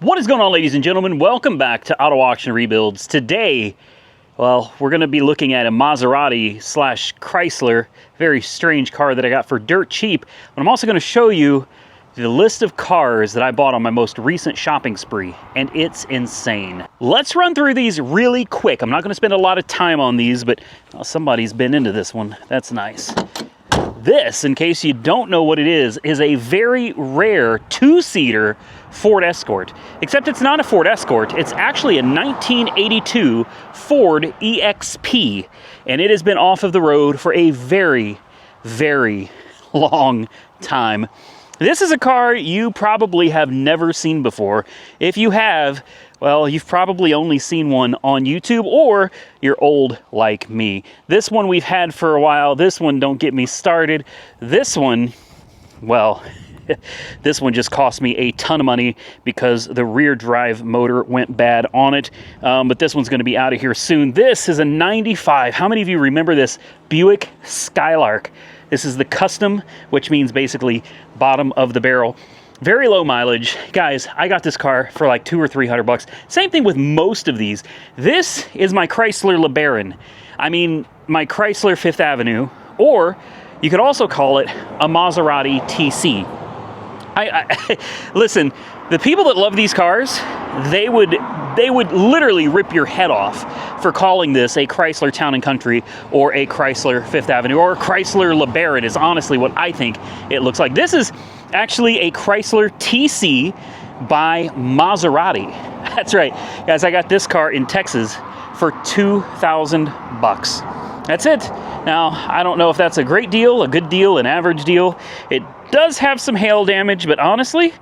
What is going on, ladies and gentlemen? Welcome back to Auto Auction Rebuilds. Today, well, we're going to be looking at a Maserati / Chrysler, very strange car that I got for dirt cheap. But I'm also going to show you the list of cars that I bought on my most recent shopping spree, and it's insane. Let's run through these really quick. I'm not going to spend a lot of time on these, but somebody's been into this one. That's nice. This, in case you don't know what it is a very rare two-seater Ford Escort. Except it's not a Ford Escort, it's actually a 1982 Ford EXP, and it has been off of the road for a very, very long time. This is a car you probably have never seen before. If you have, well, you've probably only seen one on YouTube, or you're old like me. This one we've had for a while. This one, don't get me started. This one, well, this one just cost me a ton of money because the rear drive motor went bad on it. But this one's going to be out of here soon. This is a 95. How many of you remember this Buick Skylark? This is the custom, which means basically bottom of the barrel. Very low mileage. Guys, I got this car for like $200 or $300. Same thing with most of these. This is my Chrysler LeBaron. I mean, my Chrysler Fifth Avenue, or you could also call it a Maserati TC. Listen, the people that love these cars, they would literally rip your head off for calling this a Chrysler Town & Country or a Chrysler Fifth Avenue or a Chrysler LeBaron is honestly what I think it looks like. This is actually a Chrysler TC by Maserati. That's right, guys, I got this car in Texas for $2,000. That's it. Now, I don't know if that's a great deal, a good deal, an average deal. It does have some hail damage, but honestly,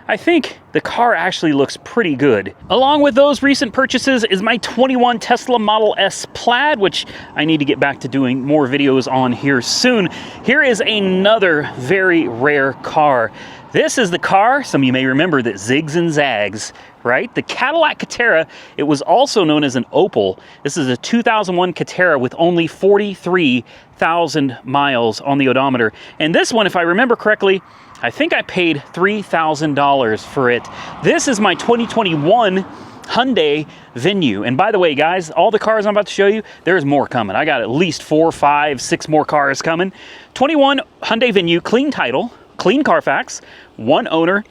I think the car actually looks pretty good. Along with those recent purchases is my 21 Tesla Model S Plaid, which I need to get back to doing more videos on here soon. Here is another very rare car. This is the car, some of you may remember, that zigs and zags, right? The Cadillac Catera. It was also known as an Opel. This is a 2001 Catera with only 43,000 miles on the odometer. And this one, if I remember correctly, I think I paid $3,000 for it. This is my 2021 Hyundai Venue. And by the way, guys, all the cars I'm about to show you, there's more coming. I got at least 4, 5, 6 more cars coming. 21 Hyundai Venue, clean title, clean Carfax, one owner,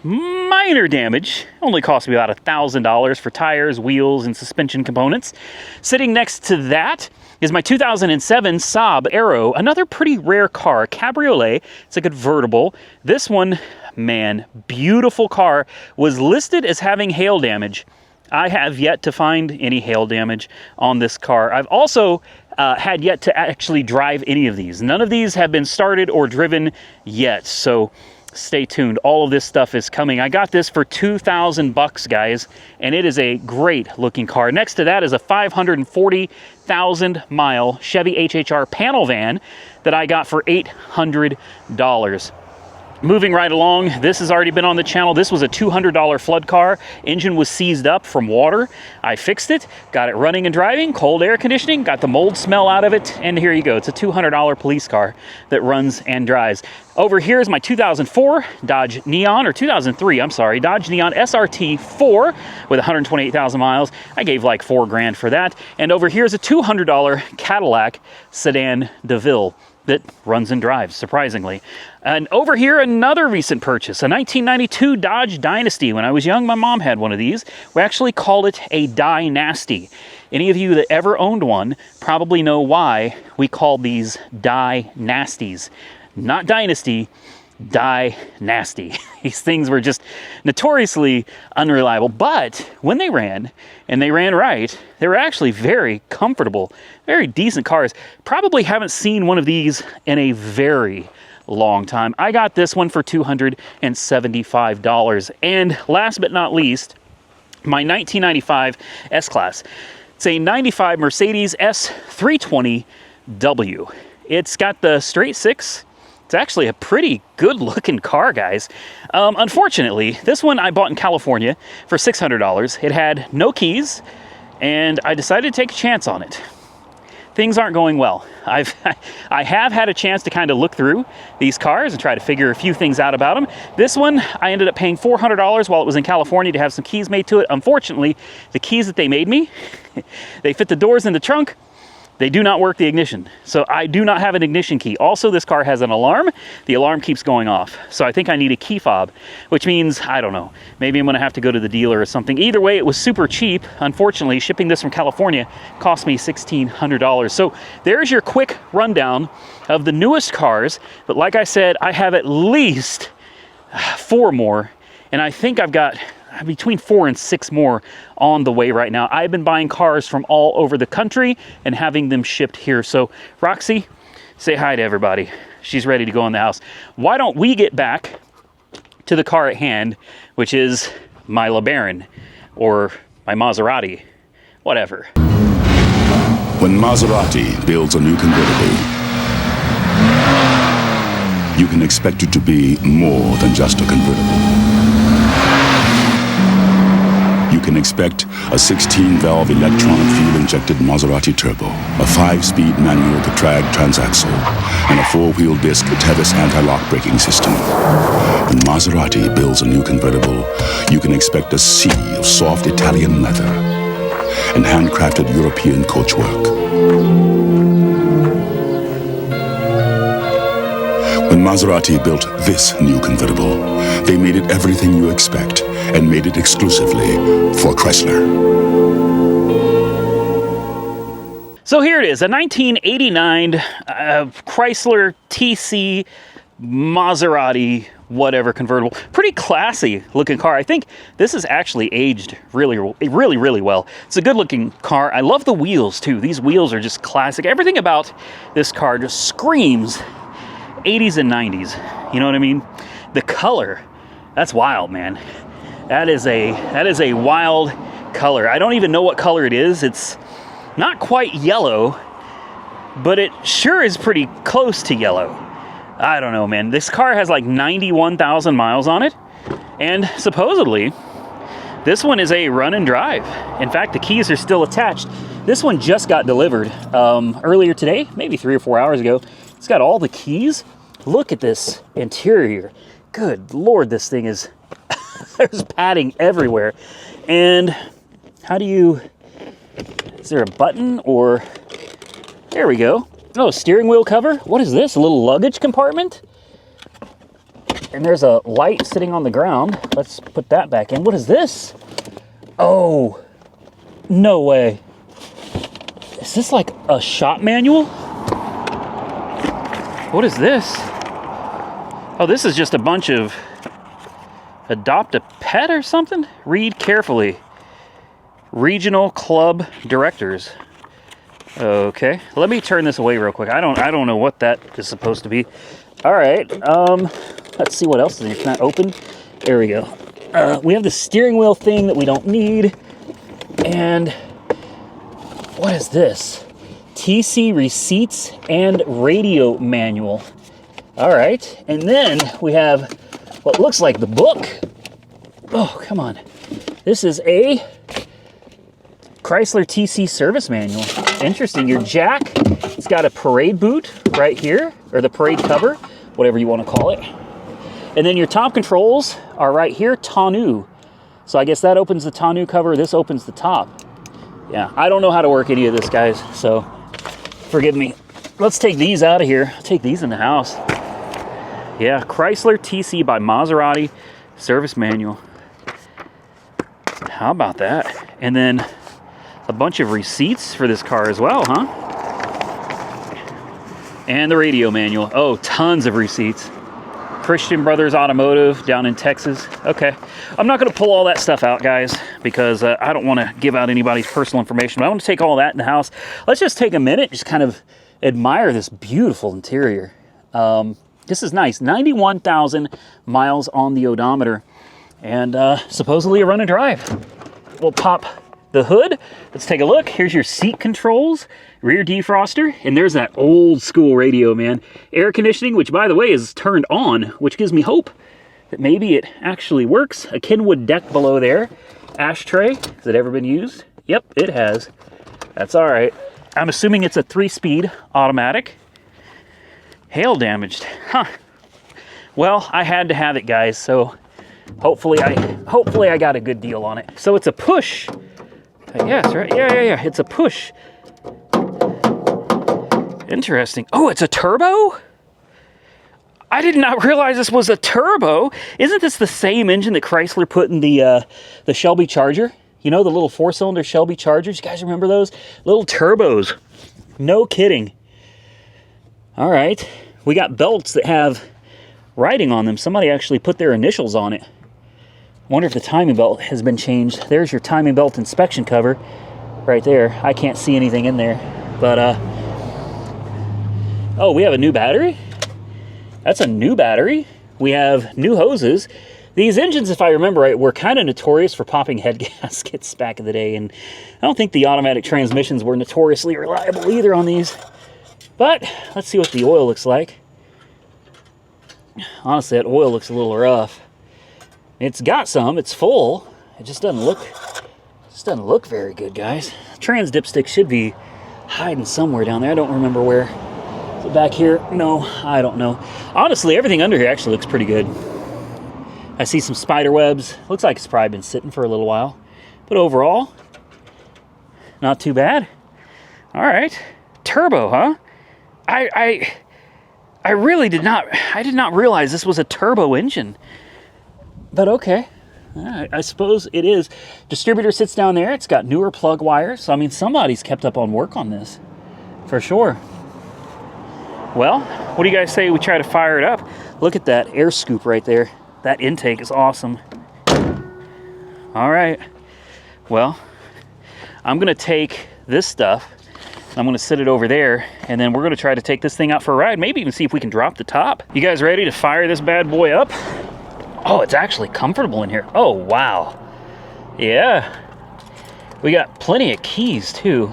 minor damage, only cost me about $1,000 for tires, wheels, and suspension components. Sitting next to that is my 2007 Saab Aero, another pretty rare car, cabriolet. It's a convertible. This one, man, beautiful car, was listed as having hail damage. I have yet to find any hail damage on this car. I've also had yet to actually drive any of these. None of these have been started or driven yet, so stay tuned. All of this stuff is coming. I got this for $2,000, guys, and it is a great looking car. Next to that is a 540,000 mile Chevy HHR panel van that I got for $800. Moving right along, this has already been on the channel. This was a $200 flood car. Engine was seized up from water. I fixed it, got it running and driving, cold air conditioning, got the mold smell out of it, and here you go. It's a $200 police car that runs and drives. Over here is my 2004 Dodge Neon, or 2003, I'm sorry, Dodge Neon SRT 4 with 128,000 miles. I gave like $4,000 for that. And over here is a $200 Cadillac Sedan DeVille that runs and drives, surprisingly. And over here, another recent purchase, a 1992 Dodge Dynasty. When I was young, my mom had one of these. We actually called it a Dynasty. Any of you that ever owned one probably know why we called these Dynasties. Not Dynasty, Dynasty. These things were just notoriously unreliable, but when they ran, and they ran right, they were actually very comfortable, very decent cars. Probably haven't seen one of these in a very long time. I got this one for $275. And last but not least, my 1995 S-Class. It's a 95 Mercedes S320W. It's got the straight six. It's actually a pretty good looking car, guys. Unfortunately, this one I bought in California for $600. It had no keys, and I decided to take a chance on it. things aren't going well. I have had a chance to kind of look through these cars and try to figure a few things out about them. This one, I ended up paying $400 while it was in California to have some keys made to it. Unfortunately, the keys that they made me, they fit the doors in the trunk. They do not work the ignition. So I do not have an ignition key. Also, this car has an alarm. The alarm keeps going off. So I think I need a key fob, which means, I don't know, maybe I'm gonna have to go to the dealer or something. Either way, it was super cheap. Unfortunately, shipping this from California cost me $1,600. So there's your quick rundown of the newest cars. But like I said, I have at least 4 more. And I think I've got between 4 and 6 more on the way right now. I've been buying cars from all over the country and having them shipped here. So Roxy, say hi to everybody. She's ready to go in the house. Why don't we get back to the car at hand, which is my LeBaron or my Maserati, whatever. When Maserati builds a new convertible, you can expect it to be more than just a convertible. You can expect a 16-valve electronic fuel-injected Maserati Turbo, a 5-speed manual Getrag transaxle, and a 4-wheel disc Tevis anti-lock braking system. When Maserati builds a new convertible, you can expect a sea of soft Italian leather and handcrafted European coachwork. When Maserati built this new convertible, they made it everything you expect and made it exclusively for Chrysler. So here it is, a 1989 Chrysler TC Maserati whatever convertible. Pretty classy looking car. I think this is actually aged really well. It's a good looking car. I love the wheels too. These wheels are just classic. Everything about this car just screams 80s and 90s. You know what I mean? The color, that's wild, man. That is a wild color. I don't even know what color it is. It's not quite yellow, but it sure is pretty close to yellow. I don't know, man. This car has like 91,000 miles on it, and supposedly this one is a run and drive. In fact, the keys are still attached. This one just got delivered earlier today, maybe 3 or 4 hours ago. It's got all the keys. Look at this interior. Good Lord, this thing is, there's padding everywhere. And how do you, is there a button or, there we go. Oh, steering wheel cover. What is this, a little luggage compartment? And there's a light sitting on the ground. Let's put that back in. What is this? Oh, no way. Is this like a shop manual? What is this? Oh, this is just a bunch of adopt a pet or something? Read carefully. Regional club directors. Okay, let me turn this away real quick. I don't know what that is supposed to be. All right, let's see what else is in here. Can I open? There we go. We have the steering wheel thing that we don't need. And what is this? TC receipts and radio manual. All right, and then we have what looks like the book. Oh, come on. This is a Chrysler TC service manual. Interesting. Your jack, it's got a parade boot right here, or the parade cover, whatever you want to call it. And then your top controls are right here, tonneau. So I guess that opens the tonneau cover, this opens the top. Yeah, I don't know how to work any of this, guys, so forgive me. Let's take these out of here. I'll take these in the house. Yeah, Chrysler TC by Maserati service manual. How about that? And then a bunch of receipts for this car as well, huh? And the radio manual. Oh, tons of receipts. Christian Brothers Automotive down in Texas. Okay, I'm not going to pull all that stuff out, guys, because I don't want to give out anybody's personal information, but I want to take all that in the house. Let's just take a minute, just kind of admire this beautiful interior. This is nice. 91,000 miles on the odometer, and supposedly a run and drive. We'll pop the hood. Let's take a look. Here's your seat controls, rear defroster, and there's that old school radio, man. Air conditioning, which by the way is turned on, which gives me hope that maybe it actually works. A Kenwood deck below there. Ashtray, has it ever been used? Yep, it has. That's all right. I'm assuming it's a 3-speed automatic. Hail damaged, huh? Well, I had to have it, guys, so hopefully I got a good deal on it. So it's a push. Yes, right? Yeah. It's a push. Interesting. Oh, it's a turbo? I did not realize this was a turbo. Isn't this the same engine that Chrysler put in the Shelby Charger? You know, the little 4-cylinder Shelby Chargers? You guys remember those? Little turbos. No kidding. All right. We got belts that have writing on them. Somebody actually put their initials on it. Wonder if the timing belt has been changed. There's your timing belt inspection cover right there. I can't see anything in there. But, oh, we have a new battery? That's a new battery. We have new hoses. These engines, if I remember right, were kind of notorious for popping head gaskets back in the day, and I don't think the automatic transmissions were notoriously reliable either on these. But let's see what the oil looks like. Honestly, that oil looks a little rough. It's got some, it's full. It just doesn't look very good, guys. Trans dipstick should be hiding somewhere down there. I don't remember where. Is it back here? No, I don't know. Honestly, everything under here actually looks pretty good. I see some spider webs. Looks like it's probably been sitting for a little while. But overall, not too bad. All right. Turbo, huh? I really did not realize this was a turbo engine. But okay. I suppose it is. Distributor sits down there. It's got newer plug wires. So, I mean, somebody's kept up on work on this. For sure. Well, what do you guys say we try to fire it up? Look at that air scoop right there. That intake is awesome. All right. Well, I'm going to take this stuff. I'm going to sit it over there, and then we're going to try to take this thing out for a ride. Maybe even see if we can drop the top. You guys ready to fire this bad boy up? Oh, it's actually comfortable in here. Oh, wow. Yeah. We got plenty of keys, too.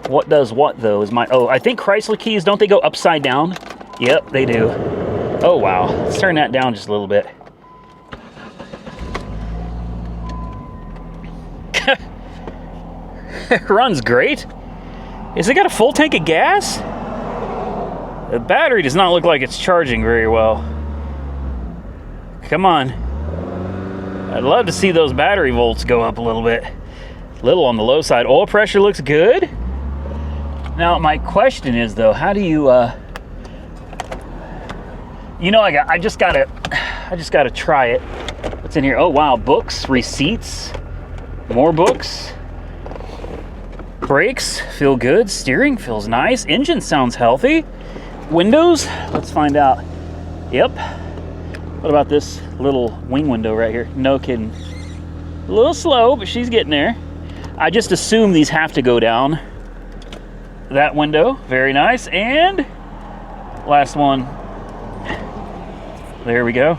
What does what, though, is my... Oh, I think Chrysler keys, don't they go upside down? Yep, they do. Oh, wow. Let's turn that down just a little bit. It runs great. Has it got a full tank of gas? The battery does not look like it's charging very well. Come on. I'd love to see those battery volts go up a little bit. A little on the low side. Oil pressure looks good. Now, my question is, though, how do you... You know, I just gotta try it. What's in here? Oh, wow. Books, receipts, more books. Brakes feel good. Steering feels nice. Engine sounds healthy. Windows, let's find out. Yep. What about this little wing window right here? No kidding. A little slow, but she's getting there. I just assume these have to go down. That window, very nice. And last one. There we go.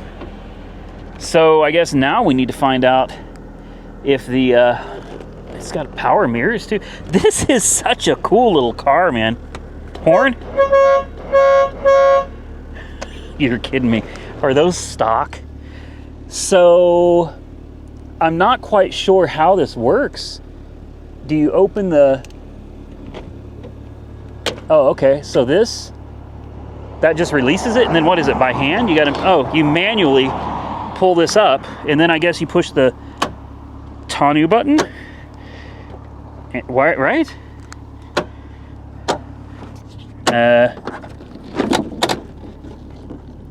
So I guess now we need to find out if the it's got power mirrors too. This is such a cool little car, man. Horn? You're kidding me. Are those stock? So I'm not quite sure how this works. Do you open the... Oh, okay. So this, that just releases it, and then what is it, by hand? You gotta, oh, you manually pull this up, and then I guess you push the tonneau button. Right?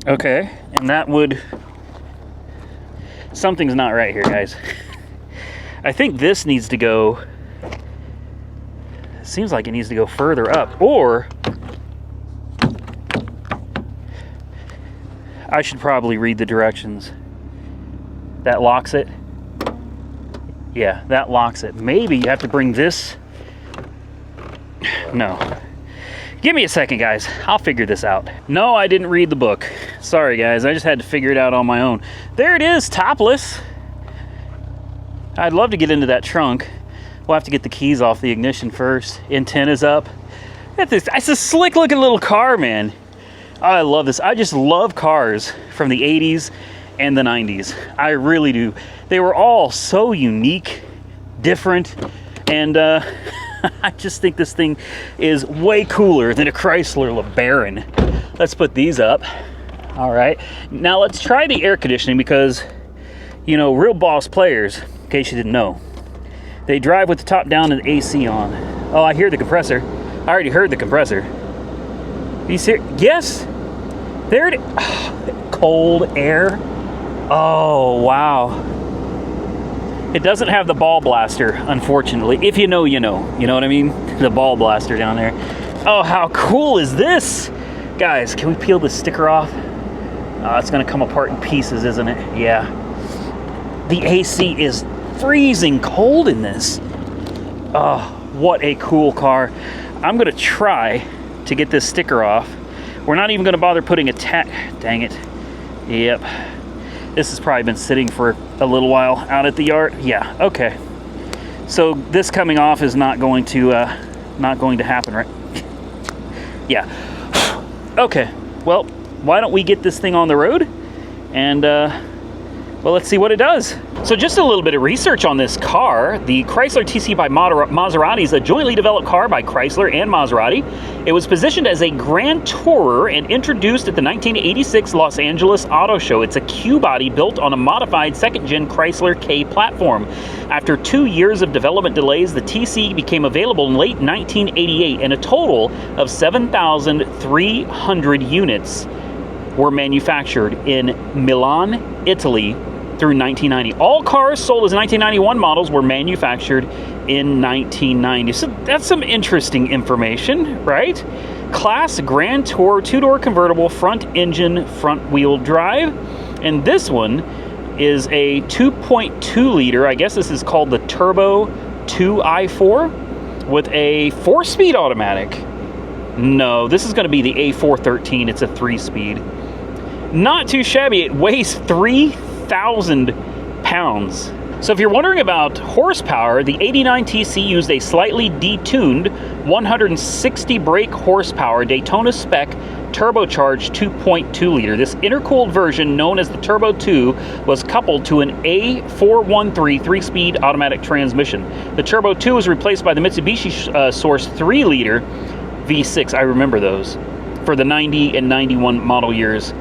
Okay, and that would... Something's not right here, guys. I think this needs to go... It seems like it needs to go further up, or... I should probably read the directions. That locks it. Yeah, that locks it. Maybe you have to bring this... No. Give me a second, guys. I'll figure this out. No, I didn't read the book. Sorry, guys. I just had to figure it out on my own. There it is, topless. I'd love to get into that trunk. We'll have to get the keys off the ignition first. Antenna's up. Look at this. It's a slick-looking little car, man. I love this. I just love cars from the 80s and the 90s. I really do. They were all so unique, different, and I just think this thing is way cooler than a Chrysler LeBaron. Let's put these up. All right, now let's try the air conditioning because, you know, real boss players, in case you didn't know, they drive with the top down and the AC on. Oh, I hear the compressor. I already heard the compressor. You see? Yes, there it is. Cold air. Oh, wow. It doesn't have the ball blaster, unfortunately. If you know, you know. You know what I mean? The ball blaster down there. Oh, how cool is this? Guys, can we peel the sticker off? It's gonna come apart in pieces, isn't it? Yeah. The AC is freezing cold in this. Oh, what a cool car. I'm gonna try to get this sticker off. We're not even gonna bother putting a tag. Dang it. Yep. This has probably been sitting for a little while out at the yard. Yeah, okay. So this coming off is not going to happen, right? Yeah. Okay. Well, why don't we get this thing on the road and well, let's see what it does. So just a little bit of research on this car. The Chrysler TC by Maserati is a jointly developed car by Chrysler and Maserati. It was positioned as a Grand Tourer and introduced at the 1986 Los Angeles Auto Show. It's a Q-body built on a modified second-gen Chrysler K platform. After 2 years of development delays, the TC became available in late 1988, and a total of 7,300 units were manufactured in Milan, Italy, through 1990. All cars sold as 1991 models were manufactured in 1990. So that's some interesting information, right? Class Grand Tour, two-door convertible, front engine, front wheel drive. And this one is a 2.2 liter, I guess this is called the Turbo 2i4, with a 4-speed automatic. No, this is going to be the A413. It's a 3-speed. Not too shabby. It weighs 3,000 pounds. So if you're wondering about horsepower, the 89 TC used a slightly detuned 160 brake horsepower Daytona spec turbocharged 2.2 liter. This intercooled version, known as the Turbo 2, was coupled to an A413 3-speed automatic transmission. The Turbo 2 was replaced by the Mitsubishi Source 3 liter V6. I remember those for the 90 and 91 model years.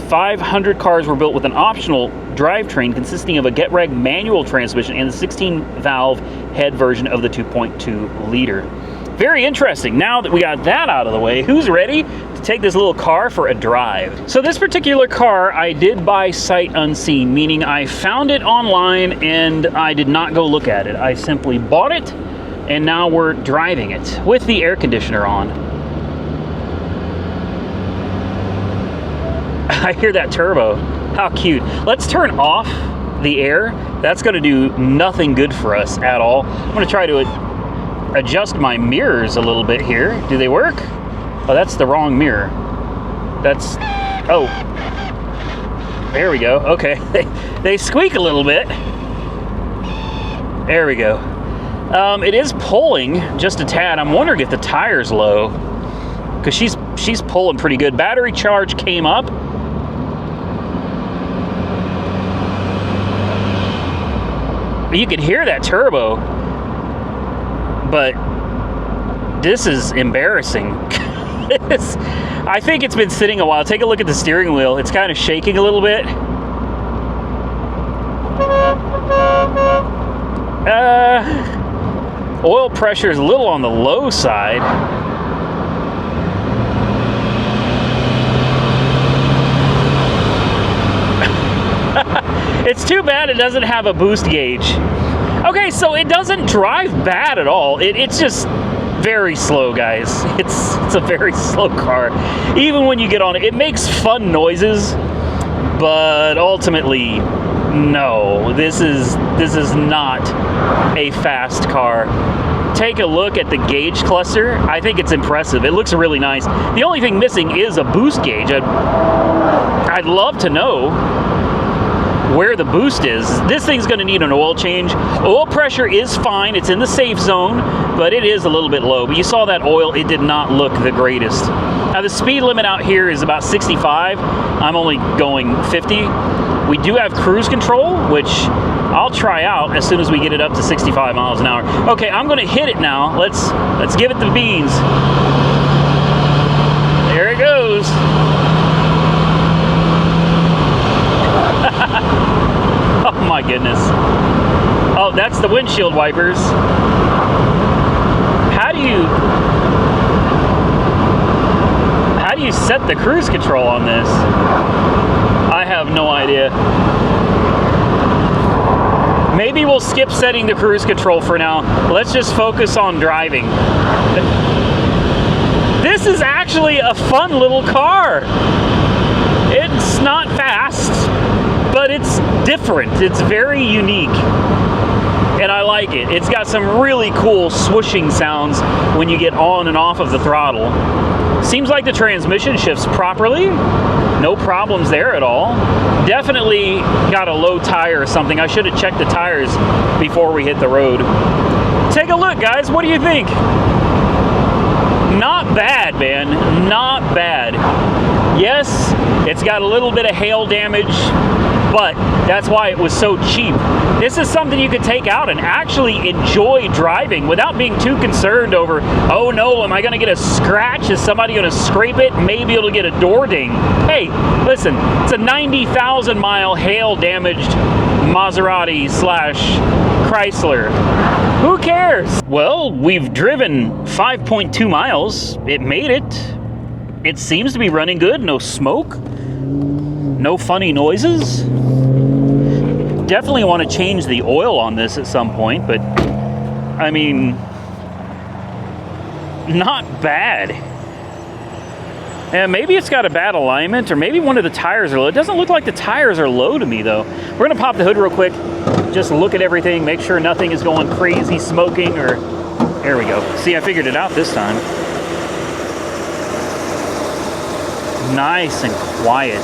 500 cars were built with an optional drivetrain consisting of a Getrag manual transmission and the 16-valve head version of the 2.2 liter. Very interesting. Now that we got that out of the way, who's ready to take this little car for a drive? So this particular car I did buy sight unseen, meaning I found it online and I did not go look at it. I simply bought it and now we're driving it with the air conditioner on. I hear that turbo. How cute. Let's turn off the air. That's going to do nothing good for us at all. I'm going to try to adjust my mirrors a little bit here. Do they work? Oh, that's the wrong mirror. That's... Oh. There we go. Okay. They squeak a little bit. There we go. It is pulling just a tad. I'm wondering if the tire's low, because she's pulling pretty good. Battery charge came up. You can hear that turbo, but this is embarrassing. I think it's been sitting a while. Take a look at the steering wheel. It's kind of shaking a little bit. Oil pressure is a little on the low side. It's too bad it doesn't have a boost gauge. Okay, so it doesn't drive bad at all. It's just very slow, guys. It's a very slow car. Even when you get on it, it makes fun noises, but ultimately, no. This is not a fast car. Take a look at the gauge cluster. I think it's impressive. It looks really nice. The only thing missing is a boost gauge. I'd love to know where the boost is. This thing's going to need an oil change. Oil pressure is fine. It's in the safe zone, but it is a little bit low. But you saw that oil, it did not look the greatest. Now the speed limit out here is about 65. I'm only going 50. We do have cruise control, which I'll try out as soon as we get it up to 65 miles an hour. Okay, I'm gonna hit it now. Let's give it the beans. There it goes. Oh my goodness. Oh, that's the windshield wipers. How do you set the cruise control on this? I have no idea. Maybe we'll skip setting the cruise control for now. Let's just focus on driving. This is actually a fun little car. It's not fast, but it's different. It's very unique. And I like it. It's got some really cool swooshing sounds when you get on and off of the throttle. Seems like the transmission shifts properly. No problems there at all. Definitely got a low tire or something. I should have checked the tires before we hit the road. Take a look, guys. What do you think? Not bad, man. Not bad. Yes, it's got a little bit of hail damage, but that's why it was so cheap. This is something you could take out and actually enjoy driving without being too concerned over, oh no, am I gonna get a scratch? Is somebody gonna scrape it? Maybe it'll get a door ding. Hey, listen, it's a 90,000 mile hail damaged Maserati / Chrysler. Who cares? Well, we've driven 5.2 miles. It made it. It seems to be running good. No smoke. No funny noises. Definitely want to change the oil on this at some point, but I mean, not bad. And maybe it's got a bad alignment, or maybe one of the tires are low. It doesn't look like the tires are low to me, though. We're gonna pop the hood real quick, just look at everything, make sure nothing is going crazy, smoking, or there we go. See, I figured it out this time. Nice and quiet.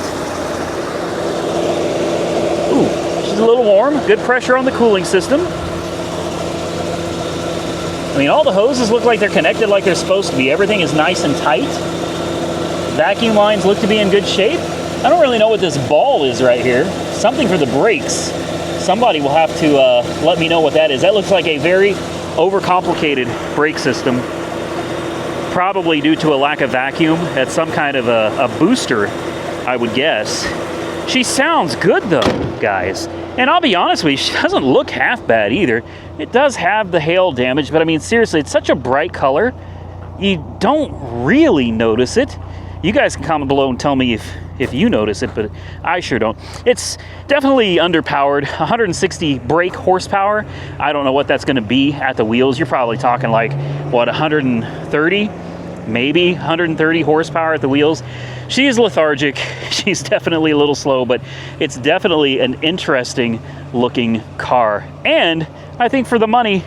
Ooh, she's a little warm. Good pressure on the cooling system. I mean, all the hoses look like they're connected like they're supposed to be. Everything is nice and tight. Vacuum lines look to be in good shape. I don't really know what this ball is right here. Something for the brakes. Somebody will have to let me know what that is. That looks like a very overcomplicated brake system. Probably due to a lack of vacuum. That's some kind of a booster, I would guess. She sounds good though, guys. And I'll be honest with you, she doesn't look half bad either. It does have the hail damage, but I mean, seriously, it's such a bright color. You don't really notice it. You guys can comment below and tell me if you notice it, but I sure don't. It's definitely underpowered, 160 brake horsepower. I don't know what that's gonna be at the wheels. You're probably talking like, what, 130? Maybe 130 horsepower at the wheels. She is lethargic. She's definitely a little slow, but it's definitely an interesting looking car. And I think for the money,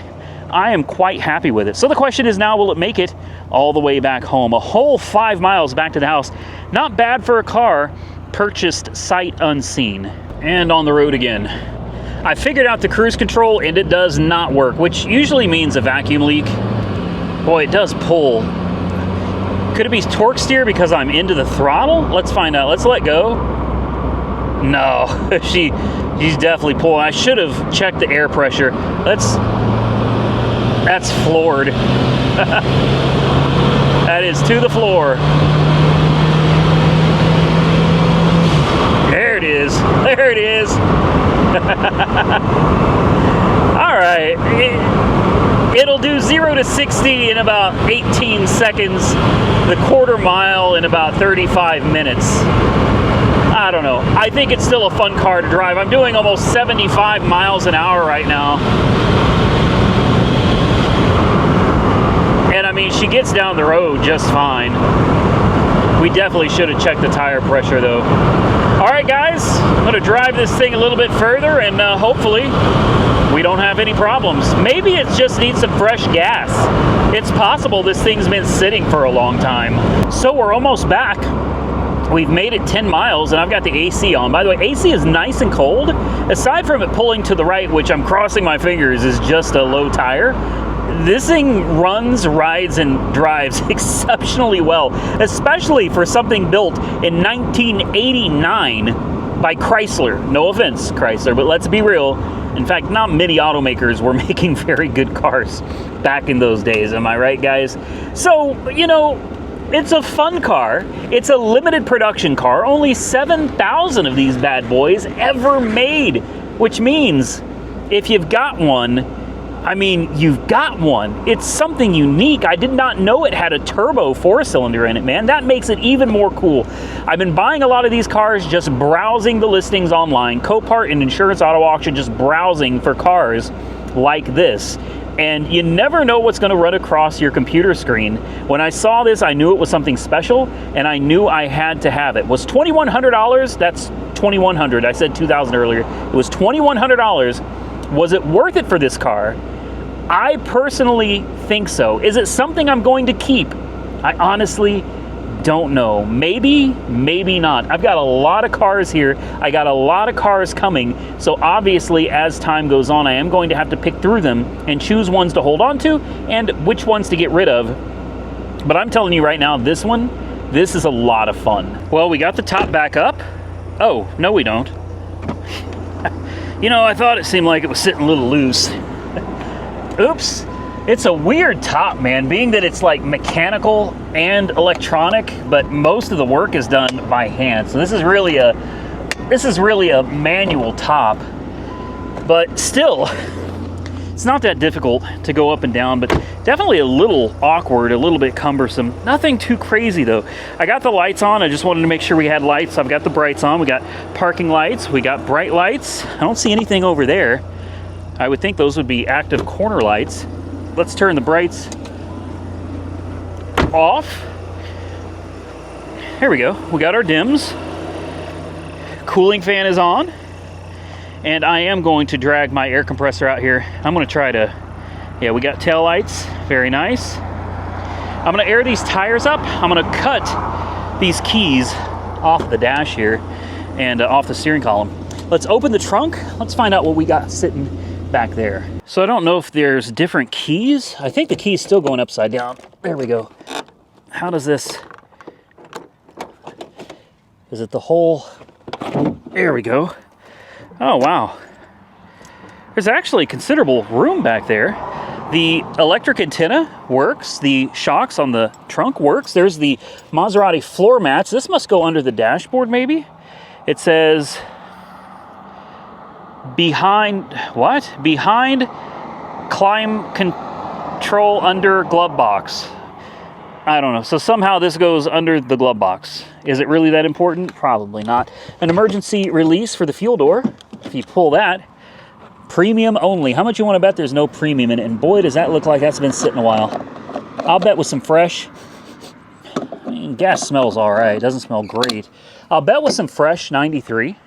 I am quite happy with it. So the question is now, will it make it all the way back home? A whole 5 miles back to the house. Not bad for a car purchased sight unseen. And on the road again. I figured out the cruise control and it does not work, which usually means a vacuum leak. Boy, it does pull. Could it be torque steer because I'm into the throttle? Let's find out. Let's let go. No, she's definitely pulling. I should have checked the air pressure. That's floored. That is to the floor. There it is. There it is. All right. It'll do 0 to 60 in about 18 seconds. The quarter mile in about 35 minutes. I don't know. I think it's still a fun car to drive. I'm doing almost 75 miles an hour right now. And I mean, she gets down the road just fine. We definitely should have checked the tire pressure though. All right, guys, I'm gonna drive this thing a little bit further and hopefully we don't have any problems. Maybe it just needs some fresh gas. It's possible this thing's been sitting for a long time. So we're almost back. We've made it 10 miles and I've got the AC on. By the way, AC is nice and cold. Aside from it pulling to the right, which I'm crossing my fingers is just a low tire, this thing runs, rides, and drives exceptionally well, especially for something built in 1989 by Chrysler. No offense, Chrysler, but let's be real. In fact, not many automakers were making very good cars back in those days. Am I right, guys? So, you know, it's a fun car. It's a limited production car. Only 7,000 of these bad boys ever made, which means if you've got one, I mean, you've got one. It's something unique. I did not know it had a turbo 4-cylinder in it, man. That makes it even more cool. I've been buying a lot of these cars, just browsing the listings online, Copart and Insurance Auto Auction, just browsing for cars like this. And you never know what's going to run across your computer screen. When I saw this, I knew it was something special, and I knew I had to have it. Was $2,100? That's $2,100. I said $2,000 earlier. It was $2,100. Was it worth it for this car? I personally think so. Is it something I'm going to keep? I honestly don't know. Maybe, maybe not. I've got a lot of cars here. I got a lot of cars coming. So obviously, as time goes on, I am going to have to pick through them and choose ones to hold on to and which ones to get rid of. But I'm telling you right now, this is a lot of fun. Well, we got the top back up. Oh, no we don't. You know, I thought it seemed like it was sitting a little loose. Oops. It's a weird top, man, being that it's like mechanical and electronic, but most of the work is done by hand. So this is really a manual top, but still, it's not that difficult to go up and down, but definitely a little awkward, a little bit cumbersome. Nothing too crazy though. I got the lights on. I just wanted to make sure we had lights. I've got the brights on. We got parking lights. We got bright lights. I don't see anything over there. I would think those would be active corner lights. Let's turn the brights off. Here we go. We got our dims. Cooling fan is on. And I am going to drag my air compressor out here. I'm going to try to, yeah, we got tail lights. Very nice. I'm going to air these tires up. I'm going to cut these keys off the dash here and off the steering column. Let's open the trunk. Let's find out what we got sitting back there. So I don't know if there's different keys. I think the key's still going upside down. There we go. How does this, is it the whole, there we go. Oh, wow. There's actually considerable room back there. The electric antenna works. The shocks on the trunk works. There's the Maserati floor mats. This must go under the dashboard maybe. It says behind, what? Behind climb control under glove box. I don't know. So somehow this goes under the glove box. Is it really that important? Probably not. An emergency release for the fuel door. If you pull that, premium only. How much you want to bet there's no premium in it? And boy, does that look like that's been sitting a while. I'll bet with some fresh, I mean, gas smells all right. It doesn't smell great. I'll bet with some fresh 93.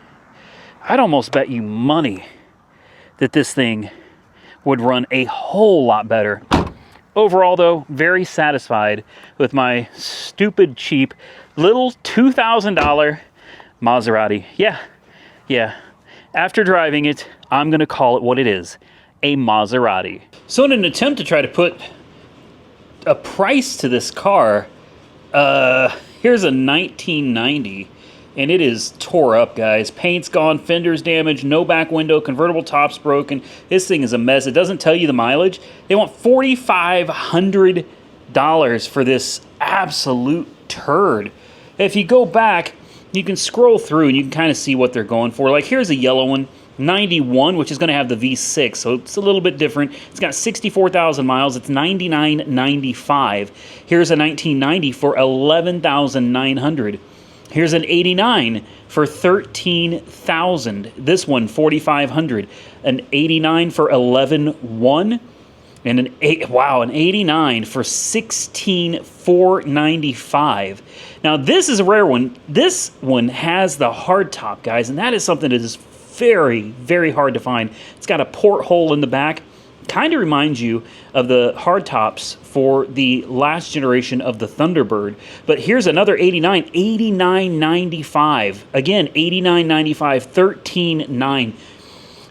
I'd almost bet you money that this thing would run a whole lot better. Overall, though, very satisfied with my stupid, cheap, little $2,000 Maserati. Yeah. After driving it, I'm going to call it what it is, a Maserati. So in an attempt to try to put a price to this car, here's a 1990, and it is tore up, guys. Paint's gone, fenders damaged, no back window, convertible top's broken. This thing is a mess. It doesn't tell you the mileage. They want $4,500 for this absolute turd. If you go back, you can scroll through and you can kind of see what they're going for. Like here's a yellow one, 91, which is going to have the V6, so it's a little bit different. It's got 64,000 miles. It's $99.95. Here's a 1990 for $11,900. Here's an 89 for $13,000. This one, $4,500. An 89 for $11,100. And an 89 for $16,495. Now this is a rare one. This one has the hard top, guys, and that is something that is very, very hard to find. It's got a porthole in the back. Kind of reminds you of the hard tops for the last generation of the Thunderbird. But here's another 89, $89.95. Again, $89.95, $13,900.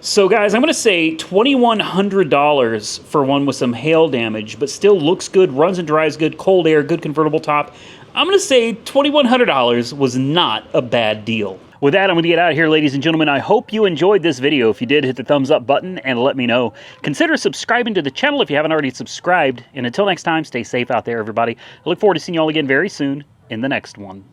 So guys, I'm going to say $2,100 for one with some hail damage, but still looks good, runs and drives good, cold air, good convertible top. I'm going to say $2,100 was not a bad deal. With that, I'm going to get out of here, ladies and gentlemen. I hope you enjoyed this video. If you did, hit the thumbs up button and let me know. Consider subscribing to the channel if you haven't already subscribed. And until next time, stay safe out there, everybody. I look forward to seeing you all again very soon in the next one.